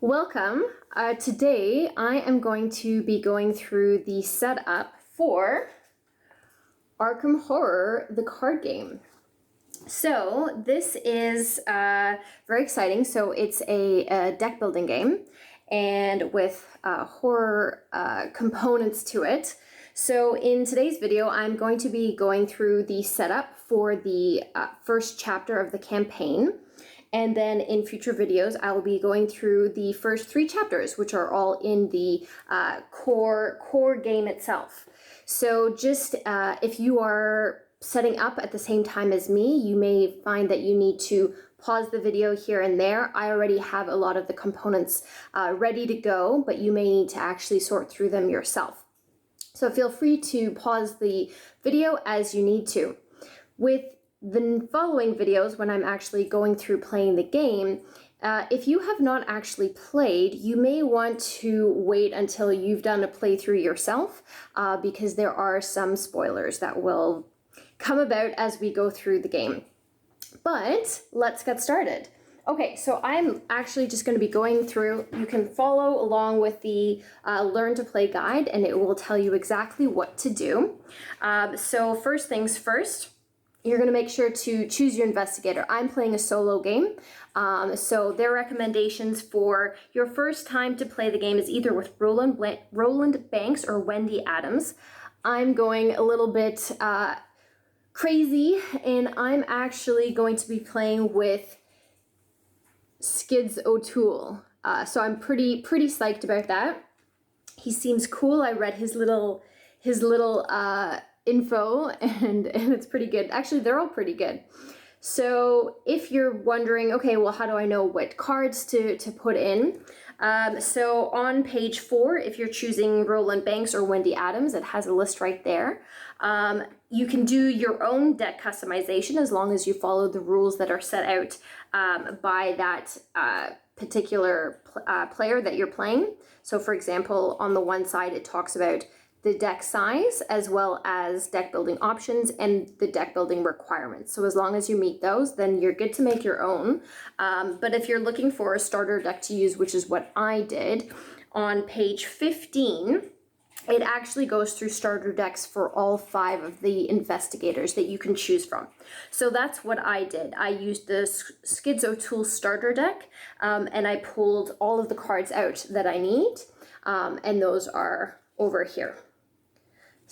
Welcome. Today I am going to be going through the setup for Arkham Horror, the card game. So this is very exciting. So it's a deck building game and with horror components to it. So in today's video, I'm going to be going through the setup for the first chapter of the campaign. And then in future videos, I will be going through the first 3 chapters, which are all in the core game itself. So just if you are setting up at the same time as me, you may find that you need to pause the video here and there. I already have a lot of the components ready to go, but you may need to actually sort through them yourself. So feel free to pause the video as you need to. With the following videos, when I'm actually going through playing the game, if you have not actually played, you may want to wait until you've done a playthrough yourself, because there are some spoilers that will come about as we go through the game. But let's get started. Okay, so I'm actually just going to be going through. You can follow along with the Learn to Play guide, and it will tell you exactly what to do. So first things first, you're going to make sure to choose your investigator. I'm playing a solo game, so their recommendations for your first time to play the game is either with Roland Banks or Wendy Adams. I'm going a little bit crazy, and I'm actually going to be playing with Skids O'Toole. So I'm pretty psyched about that. He seems cool. I read his little info and it's pretty good. Actually, they're all pretty good. So if you're wondering, okay, well, how do I know what cards to put in? So on page 4, if you're choosing Roland Banks or Wendy Adams, it has a list right there. You can do your own deck customization as long as you follow the rules that are set out by that particular player that you're playing. So for example, on the one side, it talks about the deck size as well as deck building options and the deck building requirements. So as long as you meet those, then you're good to make your own. But if you're looking for a starter deck to use, which is what I did, on page 15, it actually goes through starter decks for all 5 of the investigators that you can choose from. So that's what I did. I used the Skids O'Toole starter deck, and I pulled all of the cards out that I need, and those are over here.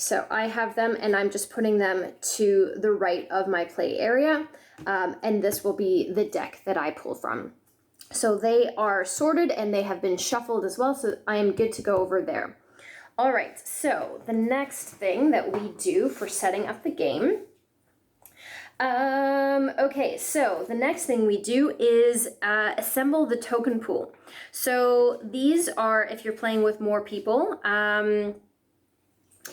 So I have them, and I'm just putting them to the right of my play area, and this will be the deck that I pull from. So they are sorted and they have been shuffled as well, so I am good to go over there. All right, so the next thing that we do for setting up the game, okay, so the next thing we do is assemble the token pool. So these are, if you're playing with more people,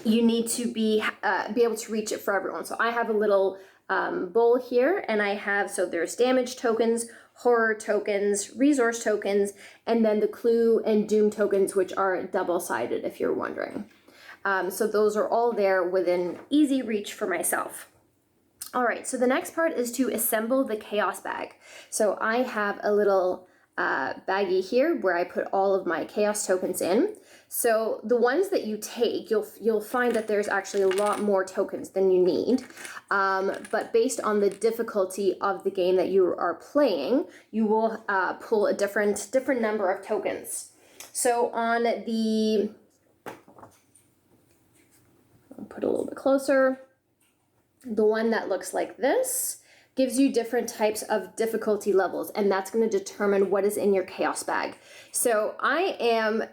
you need to be able to reach it for everyone. So I have a little bowl here, and I have, so there's damage tokens, horror tokens, resource tokens, and then the clue and doom tokens, which are double-sided, if you're wondering. So those are all there within easy reach for myself. All right, so the next part is to assemble the chaos bag. So I have a little baggie here where I put all of my chaos tokens in. So the ones that you take, you'll find that there's actually a lot more tokens than you need. But based on the difficulty of the game that you are playing, you will pull a different number of tokens. So on the, I'll put a little bit closer, the one that looks like this gives you different types of difficulty levels, and that's going to determine what is in your chaos bag. So I'm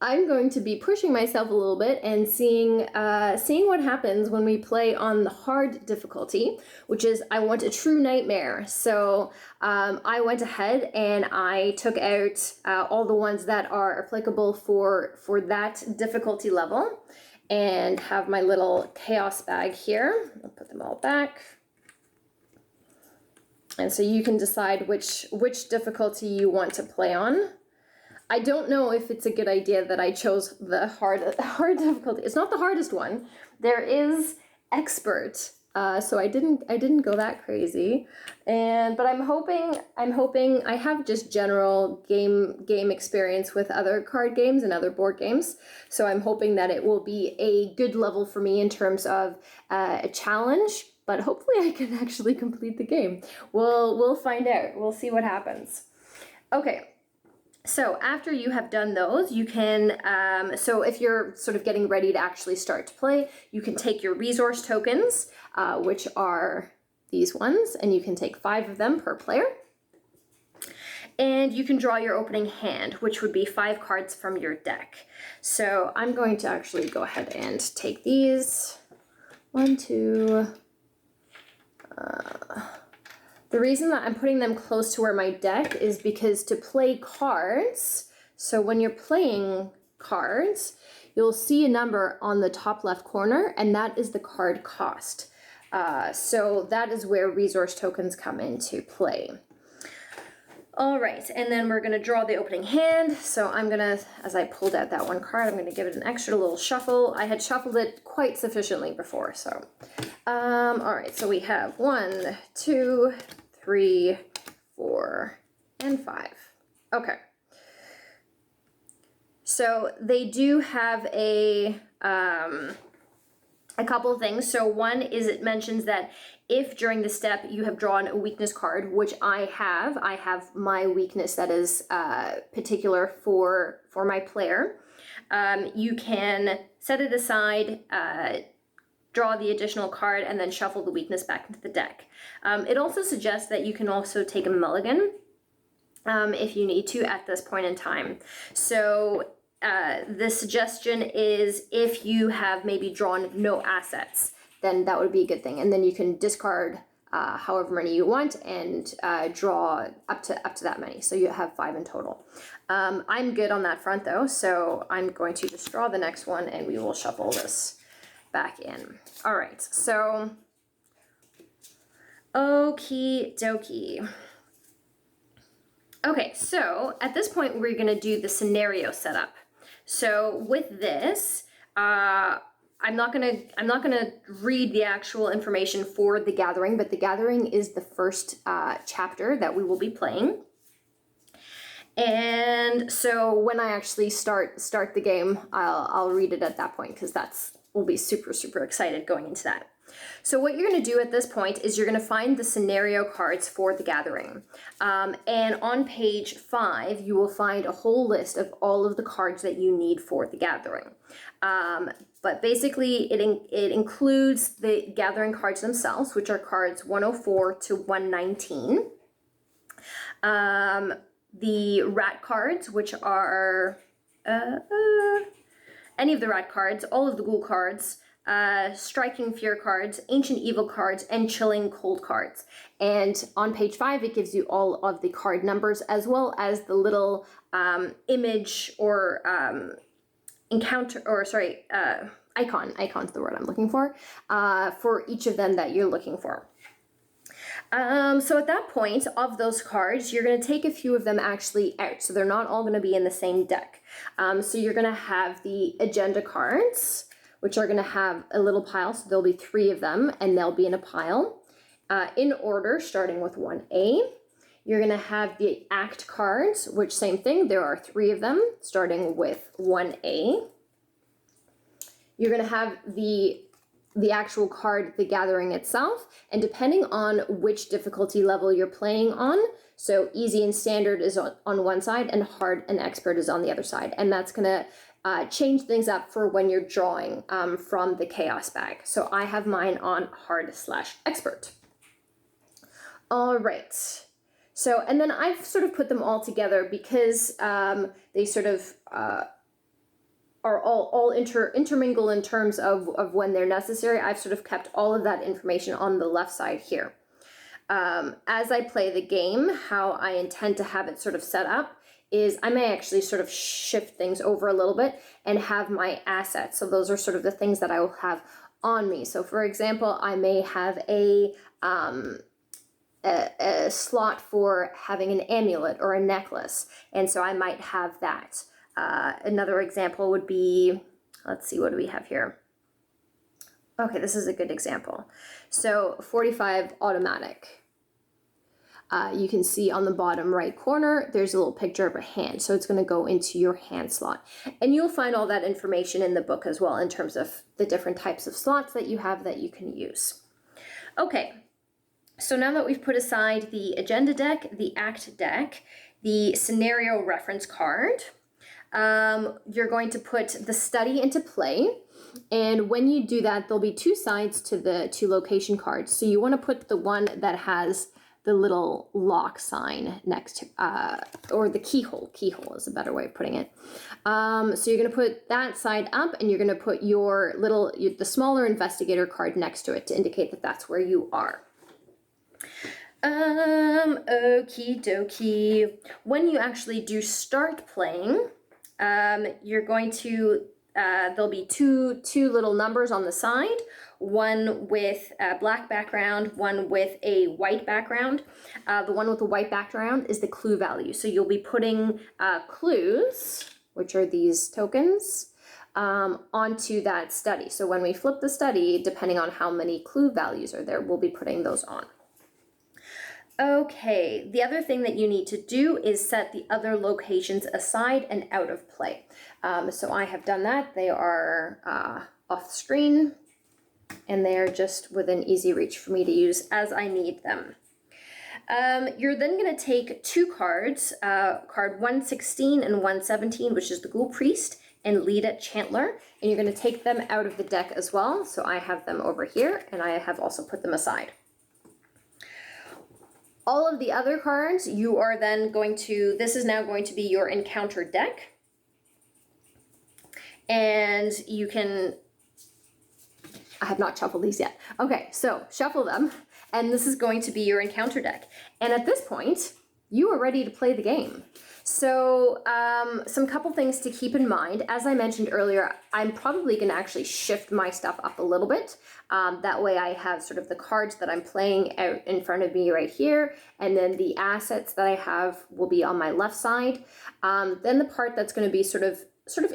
going to be pushing myself a little bit and seeing what happens when we play on the hard difficulty, which is I want a true nightmare. So I went ahead and I took out all the ones that are applicable for that difficulty level, and have my little chaos bag here. I'll put them all back. And so you can decide which difficulty you want to play on. I don't know if it's a good idea that I chose the hard difficulty. It's not the hardest one. There is expert So I didn't go that crazy, but I'm hoping I have just general game experience with other card games and other board games. So I'm hoping that it will be a good level for me in terms of a challenge. But hopefully I can actually complete the game. We'll find out. We'll see what happens. Okay. So after you have done those, you can, so if you're sort of getting ready to actually start to play, you can take your resource tokens, which are these ones, and you can take 5 of them per player. And you can draw your opening hand, which would be 5 cards from your deck. So I'm going to actually go ahead and take these. 1, 2, the reason that I'm putting them close to where my deck is because to play cards, so when you're playing cards, you'll see a number on the top left corner, and that is the card cost. So that is where resource tokens come into play. All right, and then we're gonna draw the opening hand. So I'm gonna, as I pulled out that one card, I'm gonna give it an extra little shuffle. I had shuffled it quite sufficiently before, so. All right, so we have 1, 2, 3, 4, and 5. Okay. So they do have a couple of things. So one is it mentions that if during the step you have drawn a weakness card, which I have my weakness that is particular for my player, you can set it aside, draw the additional card, and then shuffle the weakness back into the deck. It also suggests that you can also take a mulligan if you need to at this point in time. So the suggestion is if you have maybe drawn no assets, then that would be a good thing. And then you can discard however many you want and draw up to that many. So you have 5 in total. I'm good on that front though, so I'm going to just draw the next one and we will shuffle this back in. All right, so okie dokie. Okay, so at this point we're gonna do the scenario setup. So with this, I'm not gonna read the actual information for The Gathering, but The Gathering is the first chapter that we will be playing. And so when I actually start the game, I'll read it at that point because we'll be super excited going into that. So what you're going to do at this point is you're going to find the scenario cards for The Gathering. And on page 5, you will find a whole list of all of the cards that you need for The Gathering. But basically, it includes the Gathering cards themselves, which are cards 104 to 119. The rat cards, which are any of the rat cards, all of the ghoul cards, striking fear cards, ancient evil cards, and chilling cold cards. And on page 5, it gives you all of the card numbers as well as the little image or icon's the word I'm looking for each of them that you're looking for. So at that point of those cards, you're going to take a few of them actually out. So they're not all going to be in the same deck. So you're going to have the agenda cards, which are going to have a little pile. So there'll be 3 of them and they'll be in a pile in order, starting with 1A. You're going to have the act cards, which same thing. There are 3 of them, starting with 1A. You're going to have the actual card, The Gathering itself, and depending on which difficulty level you're playing on, so easy and standard is on one side and hard and expert is on the other side, and that's going to change things up for when you're drawing from the chaos bag. So I have mine on hard/expert. All right. So, and then I've sort of put them all together because they sort of are all intermingle in terms of when they're necessary. I've sort of kept all of that information on the left side here. As I play the game, how I intend to have it sort of set up is I may actually sort of shift things over a little bit and have my assets. So those are sort of the things that I will have on me. So for example, I may have a slot for having an amulet or a necklace. And so I might have that. Another example would be, let's see, what do we have here? Okay, this is a good example. So 45 automatic. You can see on the bottom right corner, there's a little picture of a hand. So it's going to go into your hand slot. And you'll find all that information in the book as well in terms of the different types of slots that you have that you can use. Okay, so now that we've put aside the agenda deck, the act deck, the scenario reference card, you're going to put the study into play. And when you do that, there'll be two sides to the two location cards. So you want to put the one that has the little lock sign next to, or the keyhole. Keyhole is a better way of putting it. So you're going to put that side up, and you're going to put your the smaller investigator card next to it to indicate that that's where you are. Okie dokie. When you actually do start playing, you're going to, there'll be two little numbers on the side, one with a black background, one with a white background. The one with the white background is the clue value. So you'll be putting clues, which are these tokens, onto that study. So when we flip the study, depending on how many clue values are there, we'll be putting those on. Okay, the other thing that you need to do is set the other locations aside and out of play. So I have done that. They are off the screen, and they are just within easy reach for me to use as I need them. You're then going to take two cards, card 116 and 117, which is the Ghoul Priest and Leda Chantler, and you're going to take them out of the deck as well. So I have them over here, and I have also put them aside. All of the other cards, you are then going to, this is now going to be your encounter deck. And you can, I have not shuffled these yet. Okay, so shuffle them, and this is going to be your encounter deck. And at this point, you are ready to play the game. So some couple things to keep in mind. As I mentioned earlier, I'm probably going to actually shift my stuff up a little bit. That way I have sort of the cards that I'm playing out in front of me right here, and then the assets that I have will be on my left side. Then the part that's going to be sort of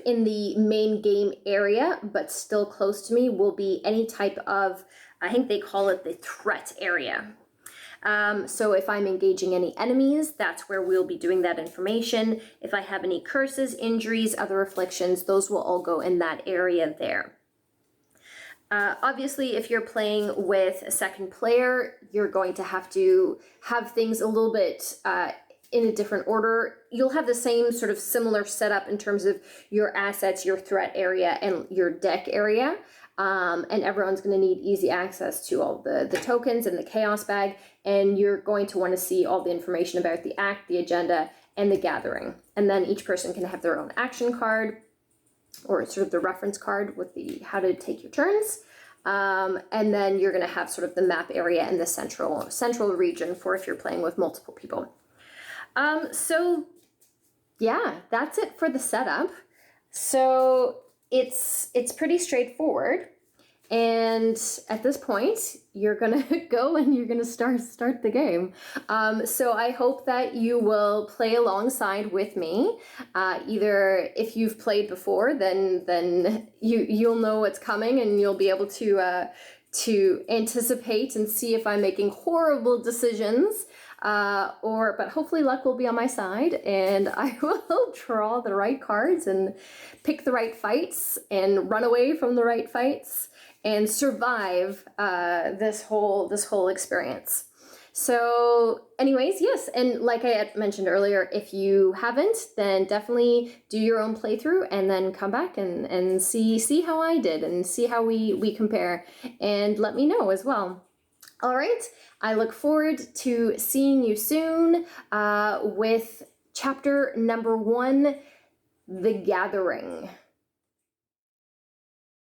in the main game area, but still close to me, will be any type of, I think they call it the threat area. So if I'm engaging any enemies, that's where we'll be doing that information. If I have any curses, injuries, other afflictions, those will all go in that area there. Obviously, if you're playing with a second player, you're going to have things a little bit in a different order. You'll have the same sort of similar setup in terms of your assets, your threat area, and your deck area. And everyone's going to need easy access to all the tokens and the chaos bag, and you're going to want to see all the information about the act, the agenda, and the gathering. And then each person can have their own action card, or sort of the reference card with the how to take your turns. And then you're going to have sort of the map area and the central region for if you're playing with multiple people. So yeah, that's it for the setup. So it's pretty straightforward, and at this point you're gonna go and you're gonna start the game. So I hope that you will play alongside with me. Either if you've played before, then you'll know what's coming, and you'll be able to anticipate and see if I'm making horrible decisions. But hopefully luck will be on my side, and I will draw the right cards and pick the right fights and run away from the right fights and survive this whole experience. So anyways, yes, and like I had mentioned earlier, if you haven't, then definitely do your own playthrough and then come back and see how I did and see how we compare, and let me know as well. All right, I look forward to seeing you soon with chapter number 1, The Gathering.